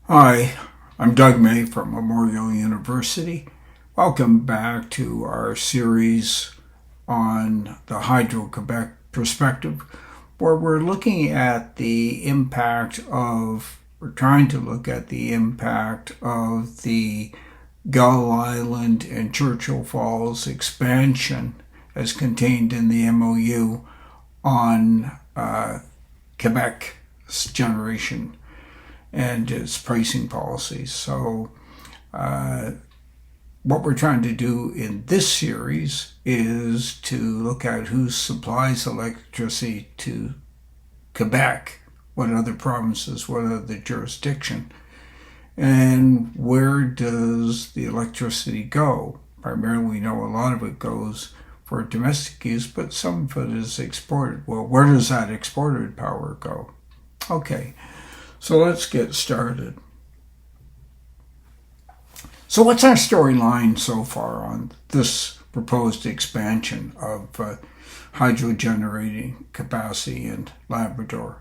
Hi, I'm Doug May from Memorial University. Welcome back to our series on the Hydro Quebec perspective, where we're trying to look at the impact of the Gull Island and Churchill Falls expansion as contained in the MOU on Quebec's generation and its pricing policies. So what we're trying to do in this series is to look at who supplies electricity to Quebec, what other provinces, what other jurisdiction, and where does the electricity go. Primarily, we know a lot of it goes for domestic use, but some of it is exported. Well, where does that exported power go? Okay. So let's get started. So what's our storyline so far on this proposed expansion of hydro generating capacity in Labrador?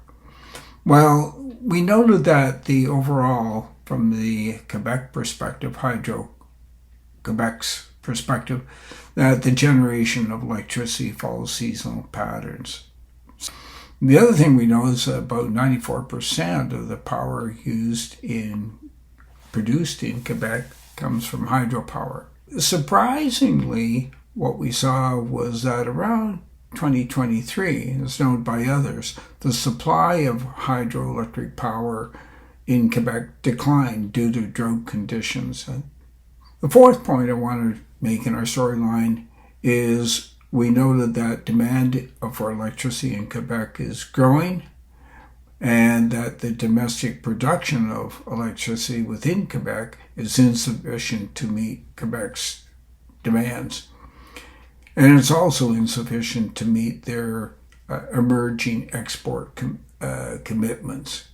Well, we noted that the overall, from the Quebec perspective, Hydro Quebec's perspective, that the generation of electricity follows seasonal patterns. The other thing we know is that about 94% of the power produced in Quebec comes from hydropower. Surprisingly, what we saw was that around 2023, as noted by others, the supply of hydroelectric power in Quebec declined due to drought conditions. The fourth point I want to make in our storyline is we noted that demand for electricity in Quebec is growing and that the domestic production of electricity within Quebec is insufficient to meet Quebec's demands. And it's also insufficient to meet their emerging export commitments.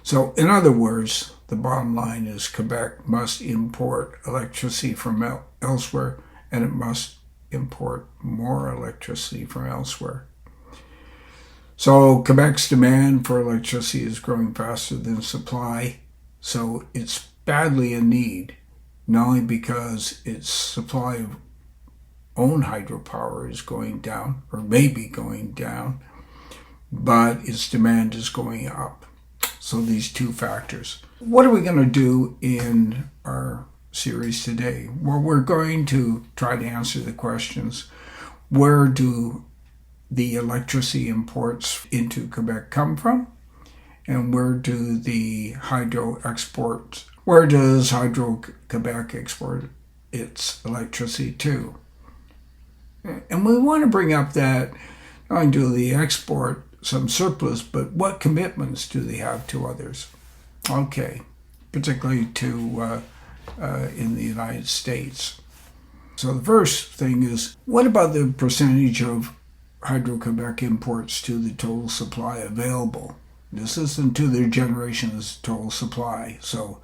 So, in other words, the bottom line is Quebec must import electricity from elsewhere, and it must import more electricity from elsewhere. So Quebec's demand for electricity is growing faster than supply, so it's badly in need, not only because its supply of own hydropower is going down, or may be going down, but its demand is going up. So these two factors. What are we going to do in our series today? Well, we're going to try to answer the questions: where do the electricity imports into Quebec come from? And where does Hydro Quebec export its electricity to? And we want to bring up that not only do they export some surplus, but what commitments do they have to others? Okay, particularly to in the United States. So the first thing is, what about the percentage of Hydro Quebec imports to the total supply available? This isn't to their generation's total supply. So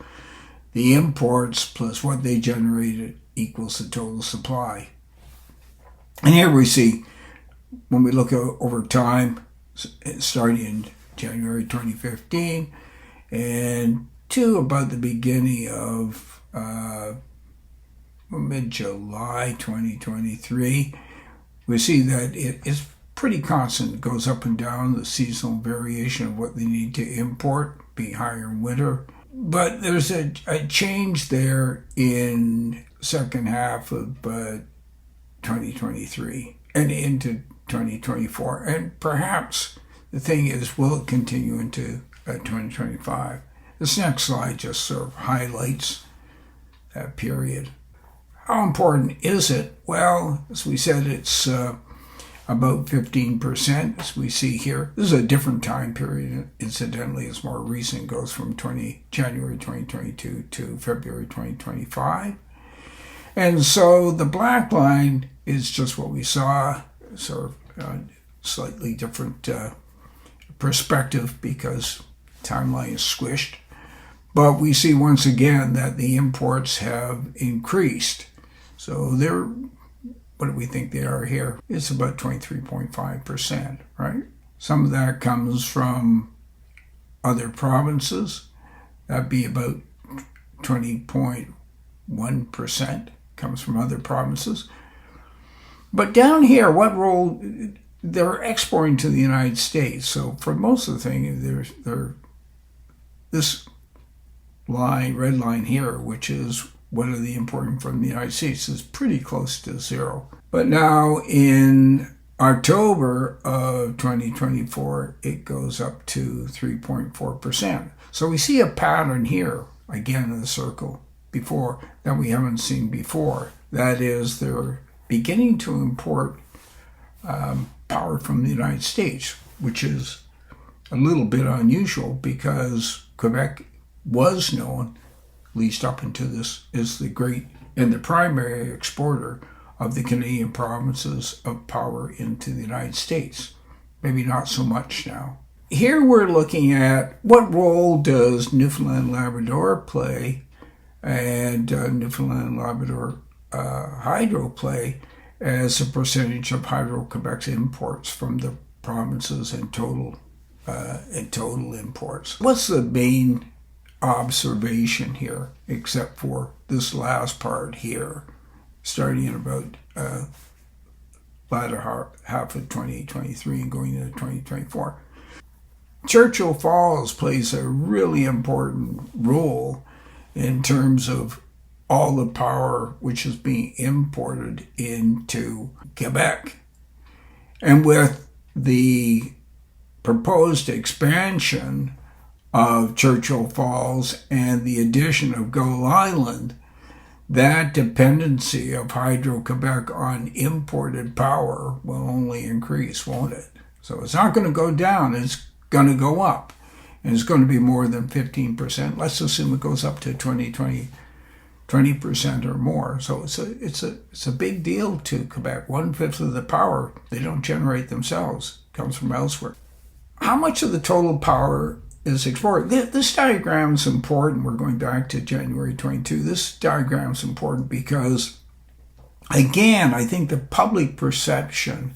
the imports plus what they generated equals the total supply. And here we see, when we look over time, starting in January 2015 and to about the beginning of mid-July 2023, we see that it is pretty constant. It goes up and down, the seasonal variation of what they need to import, being higher in winter. But there's a change there in second half of 2023 and into 2024. And perhaps the thing is, will it continue into 2025? This next slide just sort of highlights that period. How important is it? Well, as we said, it's about 15%, as we see here. This is a different time period. Incidentally, it's more recent. It goes from January 2022 to February 2025. And so the black line is just what we saw, sort of slightly different perspective because timeline is squished. But we see once again that the imports have increased. So what do we think they are here? It's about 23.5%, right? Some of that comes from other provinces, That'd be about 20.1% comes from other provinces. But down here, what role? They're exporting to the United States. So for most of the thing, they're this line, red line here, which is what are they importing from the United States, is pretty close to zero. But now in October of 2024, it goes up to 3.4%. So we see a pattern here, again in the circle, before that we haven't seen before. That is, they're beginning to import power from the United States, which is a little bit unusual because Quebec was known, at least up until this, as the great and the primary exporter of the Canadian provinces of power into the United States. Maybe not so much now. Here we're looking at what role does Newfoundland Labrador play and Newfoundland Labrador Hydro play as a percentage of Hydro Quebec's imports from the provinces and total imports. What's the main observation here, except for this last part here, starting in about latter half of 2023 and going into 2024? Churchill Falls plays a really important role in terms of all the power which is being imported into Quebec. And with the proposed expansion of Churchill Falls and the addition of Gull Island, that dependency of Hydro Quebec on imported power will only increase, won't it? So it's not going to go down, it's going to go up. And it's going to be more than 15%. Let's assume it goes up to 20% or more. So it's a big deal to Quebec. 1/5 of the power they don't generate themselves comes from elsewhere. How much of the total power is exported? This diagram is important. We're going back to January 22. This diagram is important because, again, I think the public perception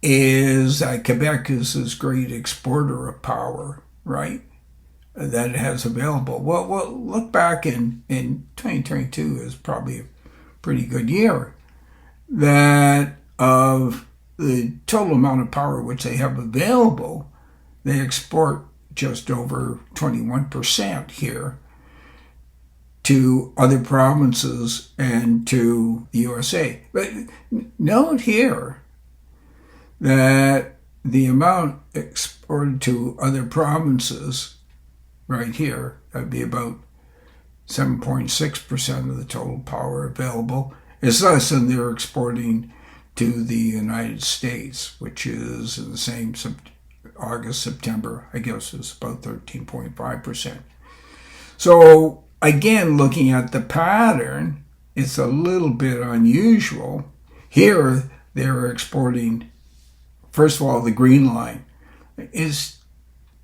is that Quebec is this great exporter of power, right? That it has available. Well, look back in 2022 is probably a pretty good year. That of the total amount of power which they have available, they export just over 21% here to other provinces and to the USA. But note here that the amount exported to other provinces right here, that'd be about 7.6% of the total power available, is less than they're exporting to the United States, which is in the same August, September, I guess is about 13.5%. So again, looking at the pattern, it's a little bit unusual. Here, they're exporting, first of all, the green line is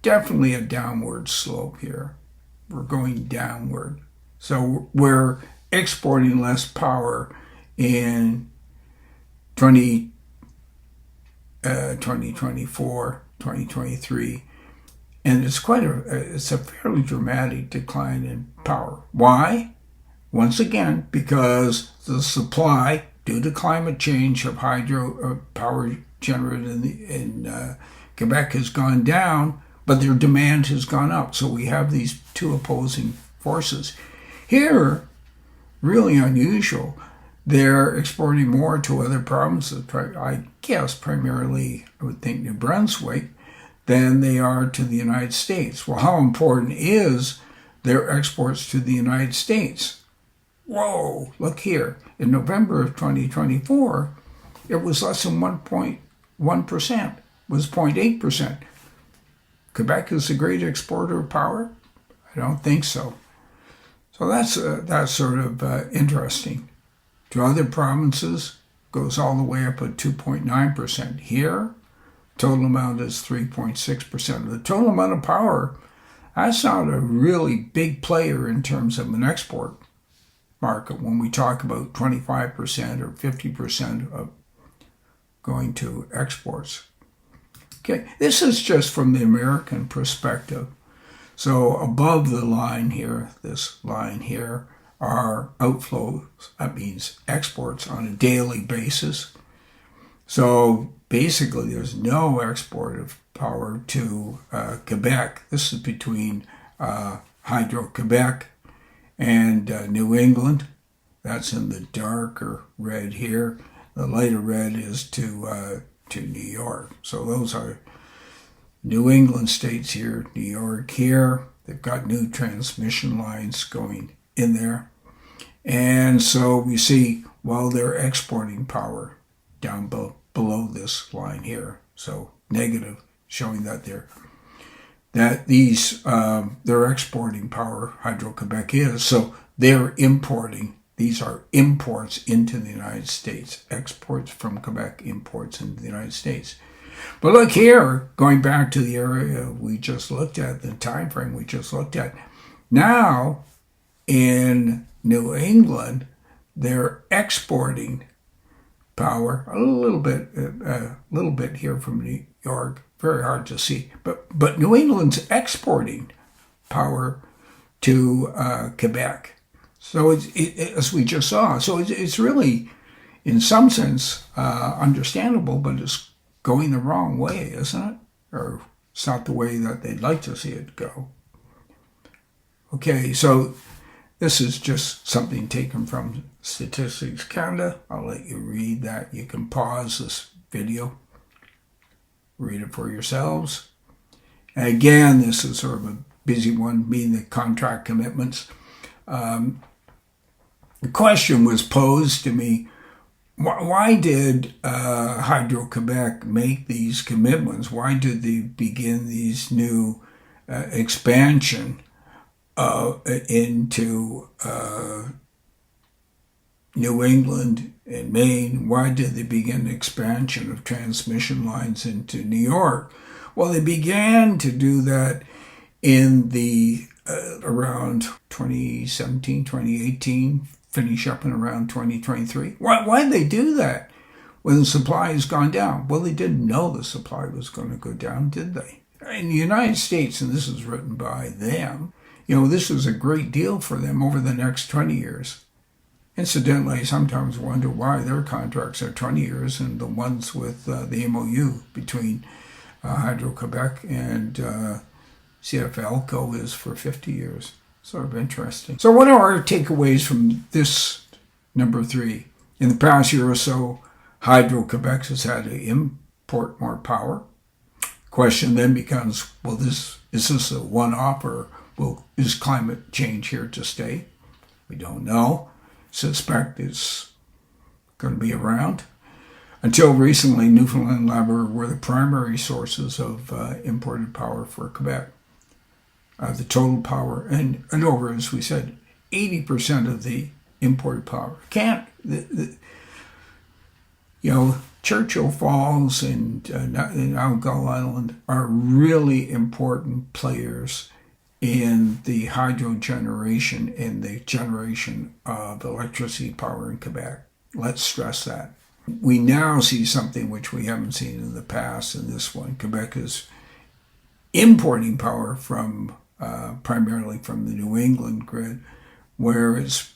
definitely a downward slope here. We're going downward. So we're exporting less power in 2024, 2023, and it's a fairly dramatic decline in power. Why? Once again, because the supply, due to climate change, of hydro power generated in Quebec has gone down, but their demand has gone up. So we have these two opposing forces. Here, really unusual, they're exporting more to other provinces, I guess primarily, I would think, New Brunswick, than they are to the United States. Well, how important is their exports to the United States? Whoa, look here. In November of 2024, it was less than 1.1%, was 0.8%. Quebec is a great exporter of power? I don't think so. So that's sort of interesting. To other provinces, goes all the way up at 2.9%. Here, total amount is 3.6%. The total amount of power, that's not a really big player in terms of an export market when we talk about 25% or 50% of going to exports. Okay, this is just from the American perspective. So above the line here, this line here, are outflows. That means exports on a daily basis. So basically, there's no export of power to Quebec. This is between Hydro Quebec and New England. That's in the darker red here. The lighter red is to New York. So those are New England states here, New York here. They've got new transmission lines going in there. And so we see, well, they're exporting power down below this line here. So negative, showing that they're exporting power, Hydro Quebec is. So they're importing. These are imports into the United States. Exports from Quebec, imports into the United States. But look here, going back to the area we just looked at, the time frame we just looked at. Now, in New England, they're exporting power a little bit here from New York. Very hard to see, but New England's exporting power to Quebec. So as we just saw, so it's really, in some sense, understandable, but it's going the wrong way, isn't it? Or it's not the way that they'd like to see it go. Okay, so this is just something taken from Statistics Canada. I'll let you read that. You can pause this video, read it for yourselves. And again, this is sort of a busy one, being the contract commitments. The question was posed to me, why did Hydro Quebec make these commitments? Why did they begin these new expansion into New England and Maine? Why did they begin expansion of transmission lines into New York? Well, they began to do that in the around 2017, 2018, finish up in around 2023. Why did they do that when the supply has gone down? Well, they didn't know the supply was going to go down, did they? In the United States, and this is written by them, this is a great deal for them over the next 20 years. Incidentally, I sometimes wonder why their contracts are 20 years and the ones with the MOU between Hydro Quebec and CFLCO is for 50 years. Sort of interesting. So what are our takeaways from this number 3? In the past year or so, Hydro Quebec has had to import more power. Question then becomes, is this a one-off, or is climate change here to stay? We don't know. Suspect it's going to be around. Until recently, Newfoundland and Labrador were the primary sources of imported power for Quebec. The total power, and over, as we said, 80% of the imported power. Churchill Falls and now Gull Island are really important players in the hydro generation and the generation of electricity power in Quebec. Let's stress that. We now see something which we haven't seen in the past in this one. Quebec is importing power from primarily from the New England grid, where it's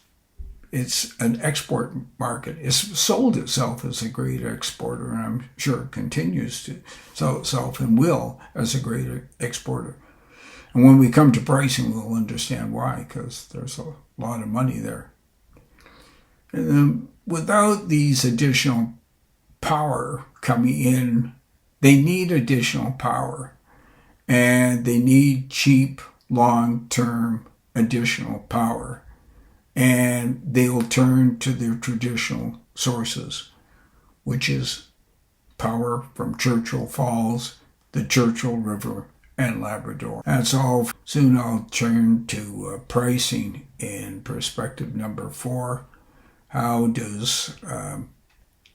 an export market. It's sold itself as a great exporter, and I'm sure it continues to sell itself and will as a great exporter. And when we come to pricing, we'll understand why, because there's a lot of money there. And then without these additional power coming in, they need additional power, and they need cheap, long-term additional power. And they'll turn to their traditional sources, which is power from Churchill Falls, the Churchill River, and Labrador. That's all. Soon I'll turn to pricing in perspective number 4. How does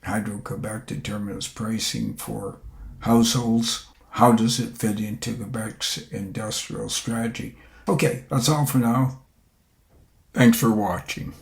Hydro Quebec determine its pricing for households? How does it fit into Quebec's industrial strategy? Okay, that's all for now. Thanks for watching.